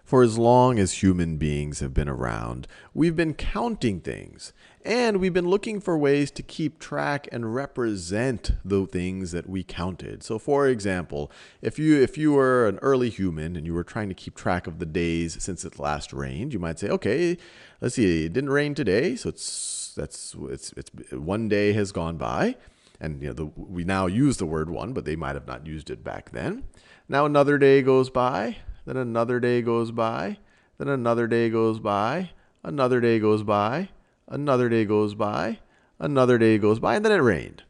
For as long as human beings have been around, we've been counting things, and we've been looking for ways to keep track and represent the things that we counted. So for example, if you were an early human and you were trying to keep track of the days since it last rained, you might say, okay, let's see, it didn't rain today, so it's one day has gone by. And we now use the word one, but they might have not used it back then. Now another day goes by. Then another day goes by, then another day goes by, another day goes by, another day goes by, another day goes by, and then it rained.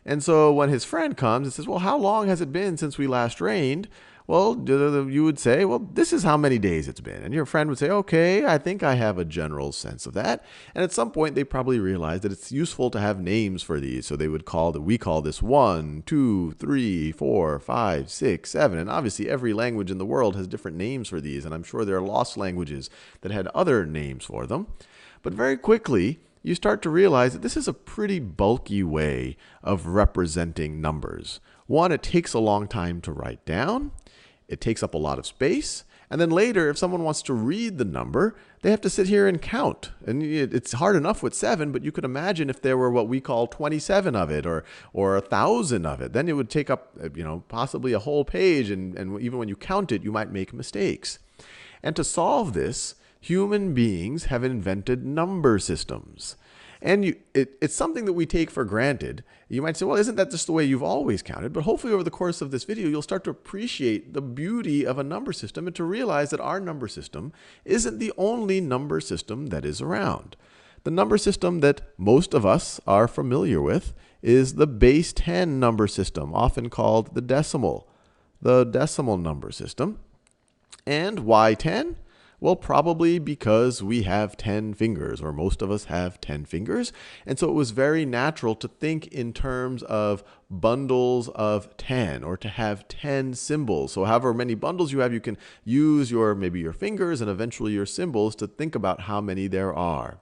And so when his friend comes and says, well, how long has it been since we last rained? Well, you would say, well, this is how many days it's been. And your friend would say, okay, I think I have a general sense of that. And at some point, they probably realized that it's useful to have names for these. So they would we call this 1, 2, 3, 4, 5, 6, 7. And obviously, every language in the world has different names for these. And I'm sure there are lost languages that had other names for them. But very quickly, you start to realize that this is a pretty bulky way of representing numbers. One, it takes a long time to write down. It takes up a lot of space. And then later, if someone wants to read the number, they have to sit here and count. And it's hard enough with 7, but you could imagine if there were what we call 27 of it or 1,000 of it. Then it would take up possibly a whole page. And even when you count it, you might make mistakes. And to solve this, human beings have invented number systems. And it's something that we take for granted. You might say, well, isn't that just the way you've always counted? But hopefully over the course of this video, you'll start to appreciate the beauty of a number system and to realize that our number system isn't the only number system that is around. The number system that most of us are familiar with is the base 10 number system, often called the decimal number system. And why 10? Well, probably because we have 10 fingers, or most of us have 10 fingers. And so it was very natural to think in terms of bundles of 10, or to have 10 symbols. So however many bundles you have, you can use maybe your fingers and eventually your symbols to think about how many there are.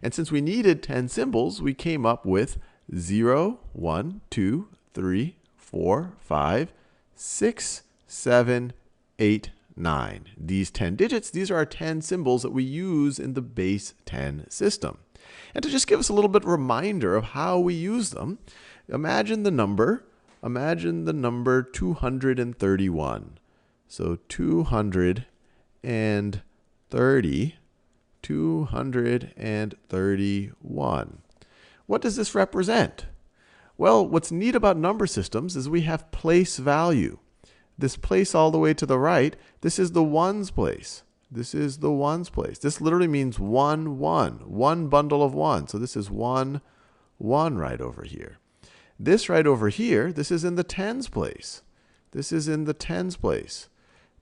And since we needed 10 symbols, we came up with 0, 1, 2, 3, 4, 5, 6, 7, 8, 9. These 10 digits, these are our 10 symbols that we use in the base 10 system. And to just give us a little bit of a reminder of how we use them, imagine the number 231. So 231. What does this represent? Well, what's neat about number systems is we have place value. This place all the way to the right, this is the ones place. This is the ones place. This literally means 1, 1. One bundle of 1. So this is 1, 1 right over here. This right over here, this is in the tens place. This is in the tens place.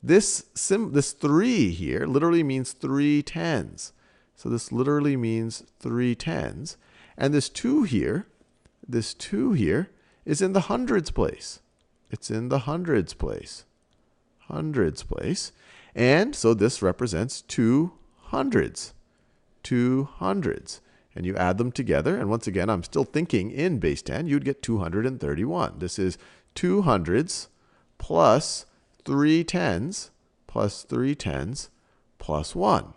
This 3 here literally means 3 tens. So this literally means 3 tens. And this 2 here is in the hundreds place. It's in the hundreds place. Hundreds place. And so this represents 2 hundreds. 2 hundreds. And you add them together. And once again, I'm still thinking in base 10, you'd get 231. This is 2 hundreds plus 3 tens plus 3 tens plus 1.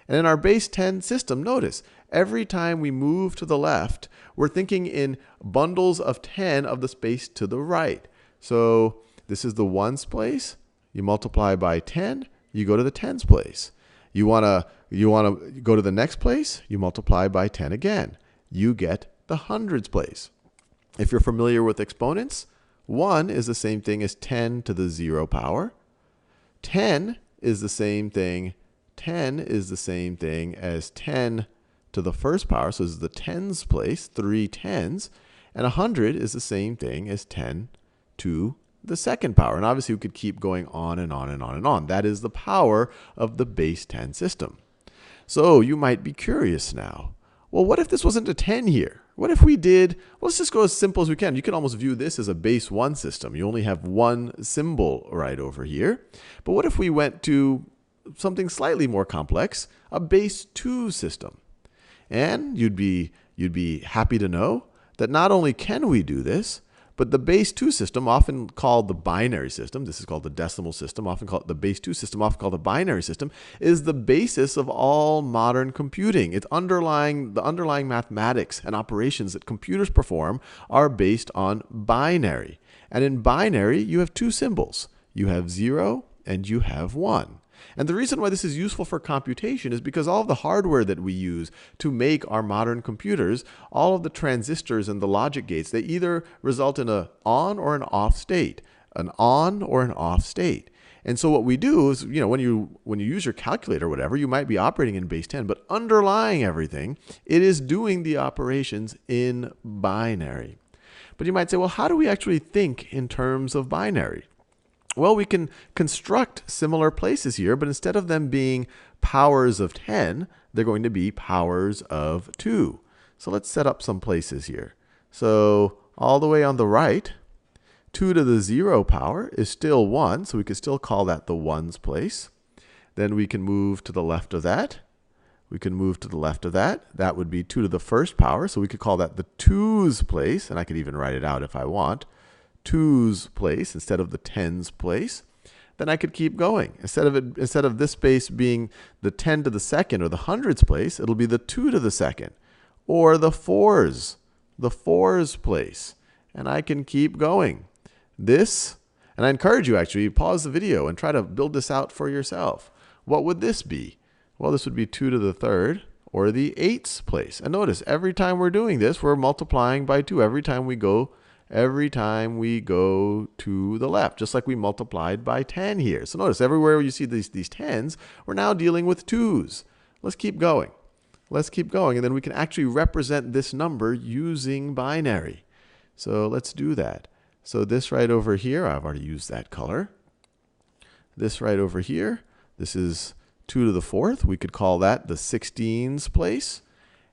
And in our base 10 system, notice, every time we move to the left, we're thinking in bundles of 10 of the space to the right. So this is the ones place. You multiply by 10, you go to the tens place. You want to go to the next place, you multiply by 10 again. You get the hundreds place. If you're familiar with exponents, 1 is the same thing as 10 to the 0 power. 10 is the same thing. 10 is the same thing as 10 to the first power. So this is the tens place, 3 tens. And 100 is the same thing as 10 to the second power. And obviously, we could keep going on and on and on and on. That is the power of the base 10 system. So you might be curious now. Well, what if this wasn't a 10 here? What if we did, well, let's just go as simple as we can. You can almost view this as a base 1 system. You only have one symbol right over here. But what if we went to something slightly more complex, a base 2 system? And you'd be happy to know that not only can we do this, But the base 2 system, often called the binary system, this is called the decimal system, often called the base 2 system, often called the binary system, is the basis of all modern computing. The underlying mathematics and operations that computers perform are based on binary. And in binary, you have two symbols. You have 0 and you have 1. And the reason why this is useful for computation is because all of the hardware that we use to make our modern computers, all of the transistors and the logic gates, they either result in an on or an off state, an on or an off state. And so what we do is, when you use your calculator or whatever, you might be operating in base 10, but underlying everything, it is doing the operations in binary. But you might say, well, how do we actually think in terms of binary? Well, we can construct similar places here, but instead of them being powers of 10, they're going to be powers of 2. So let's set up some places here. So all the way on the right, 2 to the 0 power is still 1, so we could still call that the 1's place. Then we can move to the left of that. We can move to the left of that. That would be 2 to the 1st power, so we could call that the 2's place, and I could even write it out if I want. 2's place instead of the 10's place. Then I could keep going. Instead of this space being the 10 to the 2nd or the 100's place, it'll be the 2 to the 2nd or the 4's place. And I can keep going. This, and I encourage you actually, pause the video and try to build this out for yourself. What would this be? Well, this would be 2 to the 3rd or the 8's place. And notice, every time we're doing this, we're multiplying by 2 every time we go to the left, just like we multiplied by 10 here. So notice, everywhere you see these 10s, we're now dealing with 2's. Let's keep going. Let's keep going, and then we can actually represent this number using binary. So let's do that. So this right over here, I've already used that color. This right over here, this is 2 to the 4th. We could call that the 16's place.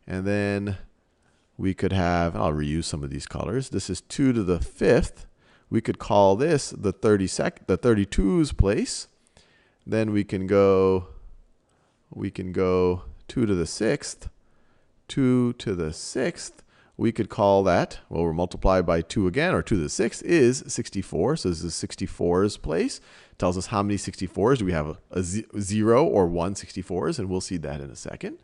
And then we could have, I'll reuse some of these colors. This is 2 to the 5th. We could call this the 32's place. Then we can go 2 to the 6th. 2 to the 6th. We could call that, well, we're multiplied by 2 again, or 2 to the 6th is 64. So this is 64's place. It tells us how many 64's. Do we have a 0 or 1 64's? And we'll see that in a second.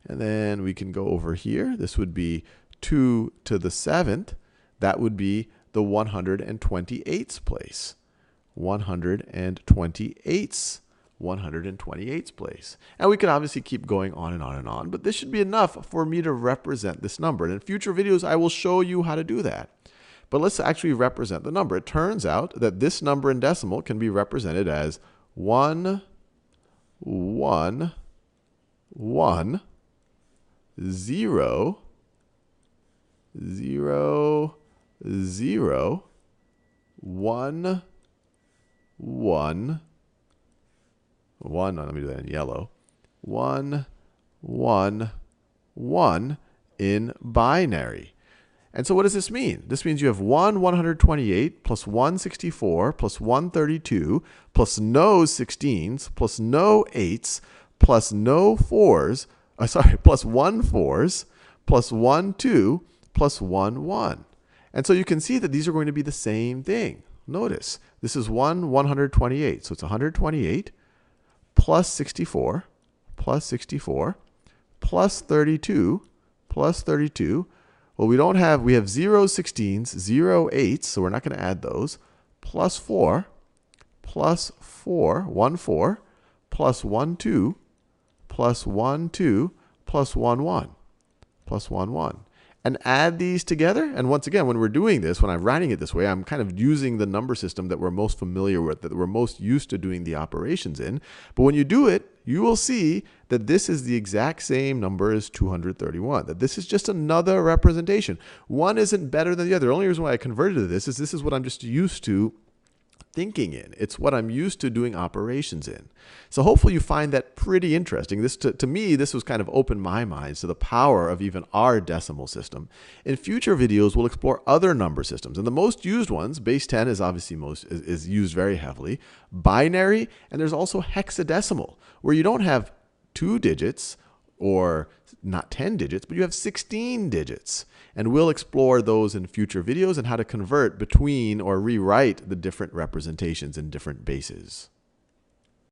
And then we can go over here. This would be 2 to the 7th. That would be the 128's place. 128's place. And we could obviously keep going on and on and on, but this should be enough for me to represent this number. And in future videos, I will show you how to do that. But let's actually represent the number. It turns out that this number in decimal can be represented as 1, 1, 1, 0, 0, 0, 1, 1, 1, let me do that in yellow, 1, 1, 1 in binary. And so what does this mean? This means you have 128 plus 164 plus 132 plus no 16s plus no 8s plus no 4s, plus 1 4s, plus 1 2, plus 1 1. And so you can see that these are going to be the same thing. Notice, this is 128. So it's 128 plus 64, plus 64, plus 32, plus 32. Well, we have 0 16s, 0 8s, so we're not going to add those, plus 4, plus 4, 1 4, plus 1 2, plus 1 2, plus 1 1, plus 1 1. And add these together. And once again, when we're doing this, when I'm writing it this way, I'm kind of using the number system that we're most familiar with, that we're most used to doing the operations in. But when you do it, you will see that this is the exact same number as 231, that this is just another representation. One isn't better than the other. The only reason why I converted to this is what I'm just used to thinking in. It's what I'm used to doing operations in. So hopefully you find that pretty interesting. This, to me, this was kind of opened my mind to the power of even our decimal system. In future videos, we'll explore other number systems. And the most used ones, base 10 is obviously is used very heavily, binary, and there's also hexadecimal, where you don't have 2 digits or not 10 digits, but you have 16 digits. And we'll explore those in future videos and how to convert between or rewrite the different representations in different bases.